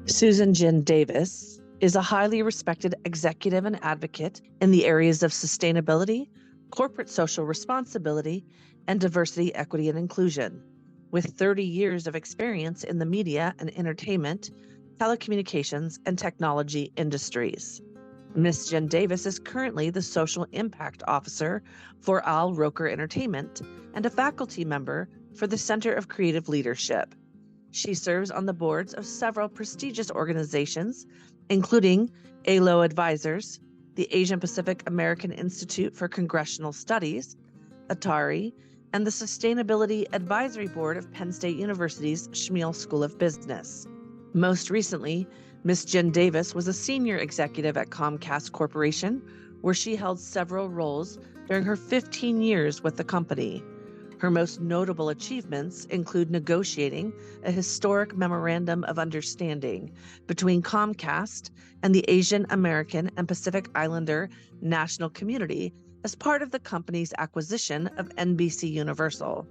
Susan Jin Davis is a highly respected executive and advocate in the areas of sustainability, corporate social responsibility, and diversity, equity, and inclusion. With 30 years of experience in the media and entertainment, telecommunications, and technology industries. Ms. Jen Davis is currently the Social Impact Officer for Al Roker Entertainment and a faculty member for the Center of Creative Leadership. She serves on the boards of several prestigious organizations, including ALO Advisors, the Asian Pacific American Institute for Congressional Studies, Atari, and the Sustainability Advisory Board of Penn State University's Schmiel School of Business. Most recently, Ms. Jen Davis was a senior executive at Comcast Corporation, where she held several roles during her 15 years with the company. Her most notable achievements include negotiating a historic memorandum of understanding between Comcast and the Asian American and Pacific Islander national community as part of the company's acquisition of NBC Universal,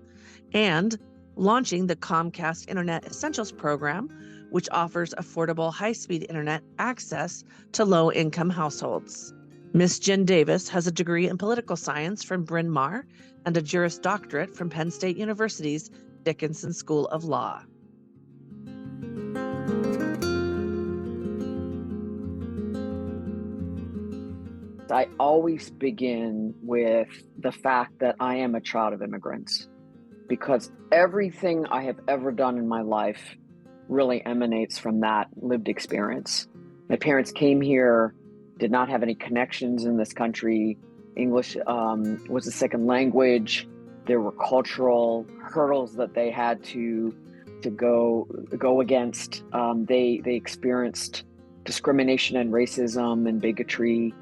and launching the Comcast Internet Essentials program, which offers affordable high-speed internet access to low-income households. Ms. Jen Davis has a degree in political science from Bryn Mawr and a Juris Doctorate from Penn State University's Dickinson School of Law. I always begin with the fact that I am a child of immigrants, because everything I have ever done in my life really emanates from that lived experience. My parents came here, did not have any connections in this country. English was a second language. There were cultural hurdles that they had to go against. They experienced discrimination and racism and bigotry.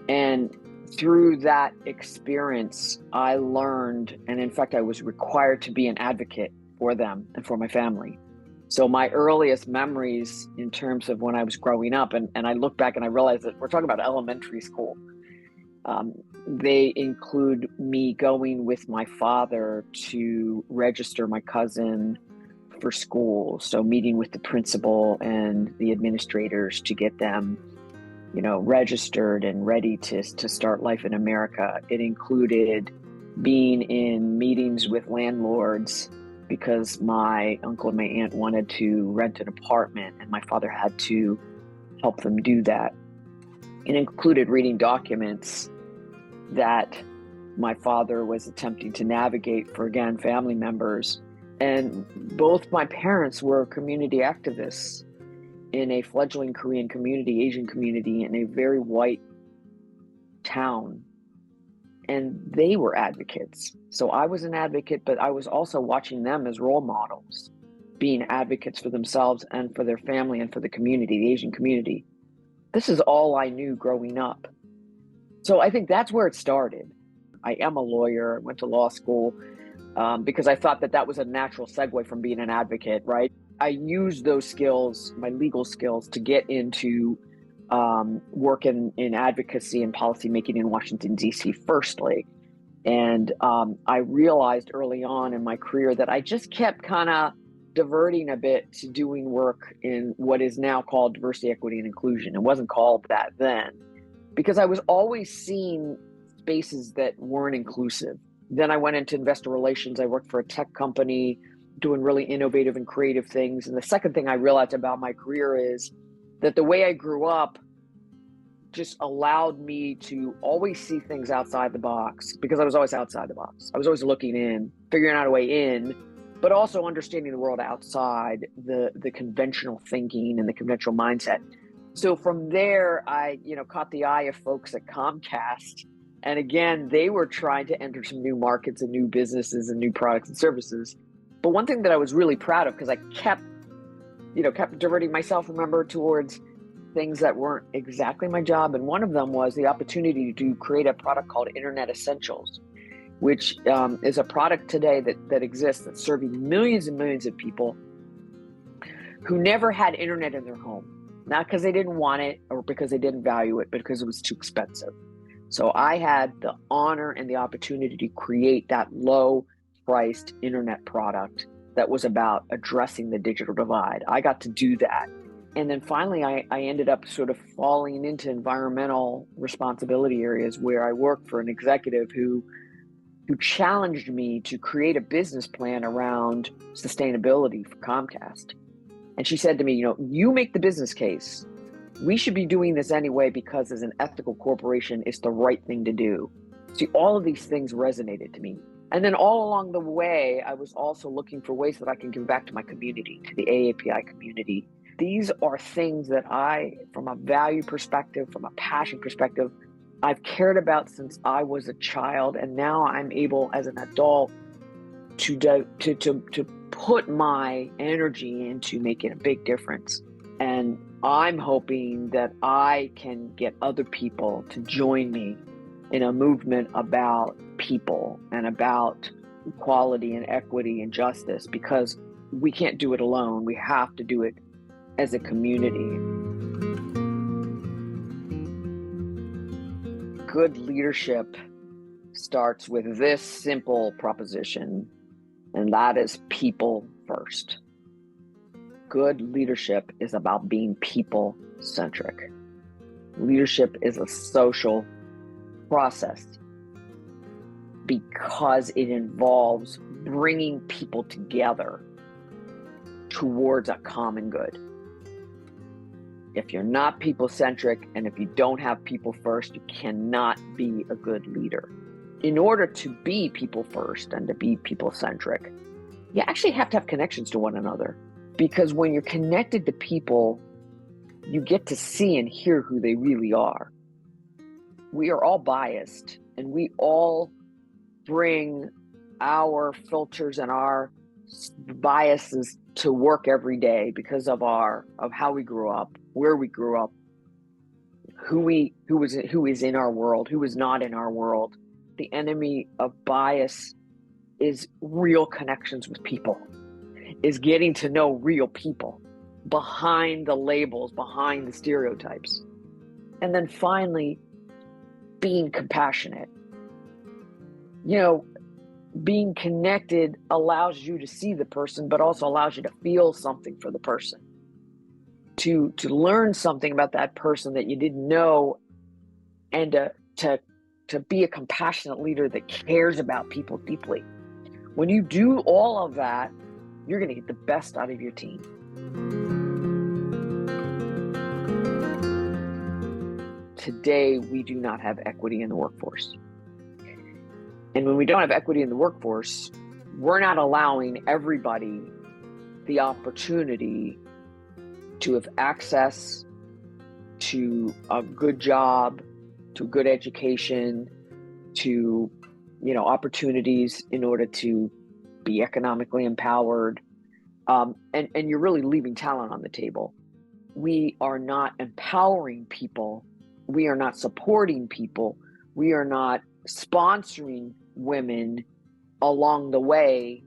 And through that experience, I learned, and in fact, I was required to be an advocate for them and for my family. So my earliest memories in terms of when I was growing up, and I look back and I realize that we're talking about elementary school. They include me going with my father to register my cousin for school. So meeting with the principal and the administrators to get them, registered and ready to start life in America. It included being in meetings with landlords because my uncle and my aunt wanted to rent an apartment and my father had to help them do that. It included reading documents that my father was attempting to navigate for, again, family members. And both my parents were community activists in a fledgling Korean community, Asian community, in a very white town. And they were advocates. So I was an advocate, but I was also watching them as role models, being advocates for themselves and for their family and for the community, the Asian community. This is all I knew growing up. So I think that's where it started. I am a lawyer. I went to law school because I thought that was a natural segue from being an advocate, right? I used those skills, my legal skills, to get into work in advocacy and policymaking in Washington, D.C. firstly. And I realized early on in my career that I just kept kind of diverting a bit to doing work in what is now called diversity, equity, and inclusion. It wasn't called that then, because I was always seeing spaces that weren't inclusive. Then I went into investor relations. I worked for a tech company doing really innovative and creative things. And the second thing I realized about my career is that the way I grew up just allowed me to always see things outside the box, because I was always outside the box. I was always looking in, figuring out a way in, but also understanding the world outside the conventional thinking and the conventional mindset. So from there, I caught the eye of folks at Comcast. And again, they were trying to enter some new markets and new businesses and new products and services. But one thing that I was really proud of, because I kept diverting myself, towards things that weren't exactly my job. And one of them was the opportunity to create a product called Internet Essentials, which is a product today that exists that's serving millions and millions of people who never had internet in their home. Not because they didn't want it or because they didn't value it, but because it was too expensive. So I had the honor and the opportunity to create that low-priced internet product that was about addressing the digital divide. I got to do that. And then finally, I ended up sort of falling into environmental responsibility areas where I worked for an executive who challenged me to create a business plan around sustainability for Comcast. And she said to me, you make the business case. We should be doing this anyway because as an ethical corporation, it's the right thing to do. See, all of these things resonated to me. And then all along the way, I was also looking for ways that I can give back to my community, to the AAPI community. These are things that I, from a value perspective, from a passion perspective, I've cared about since I was a child. And now I'm able as an adult to put my energy into making a big difference. And I'm hoping that I can get other people to join me in a movement about people and about equality and equity and justice, because we can't do it alone. We have to do it as a community. Good leadership starts with this simple proposition, and that is people first. Good leadership is about being people-centric. Leadership is a social process because it involves bringing people together towards a common good. If you're not people-centric and if you don't have people first, you cannot be a good leader. In order to be people first and to be people-centric, you actually have to have connections to one another. Because when you're connected to people, you get to see and hear who they really are. We are all biased, and we all bring our filters and our biases to work every day because of how we grew up, where we grew up, who is in our world, who is not in our world. The enemy of bias is real connections with people, is getting to know real people behind the labels, behind the stereotypes. And then finally, being compassionate. Being connected allows you to see the person, but also allows you to feel something for the person, to learn something about that person that you didn't know, and to be a compassionate leader that cares about people deeply. When you do all of that, you're going to get the best out of your team. Today, we do not have equity in the workforce. And when we don't have equity in the workforce, we're not allowing everybody the opportunity to have access to a good job, to a good education, to opportunities in order to be economically empowered. And you're really leaving talent on the table. We are not empowering people. We are not supporting people. We are not sponsoring women along the way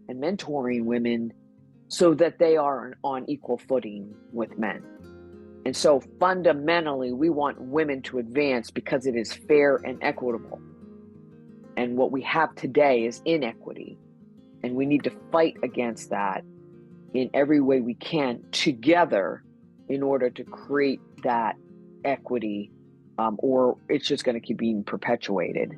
and mentoring women so that they are on equal footing with men. And so fundamentally, we want women to advance because it is fair and equitable. And what we have today is inequity. And we need to fight against that in every way we can together in order to create that equity, or it's just going to keep being perpetuated.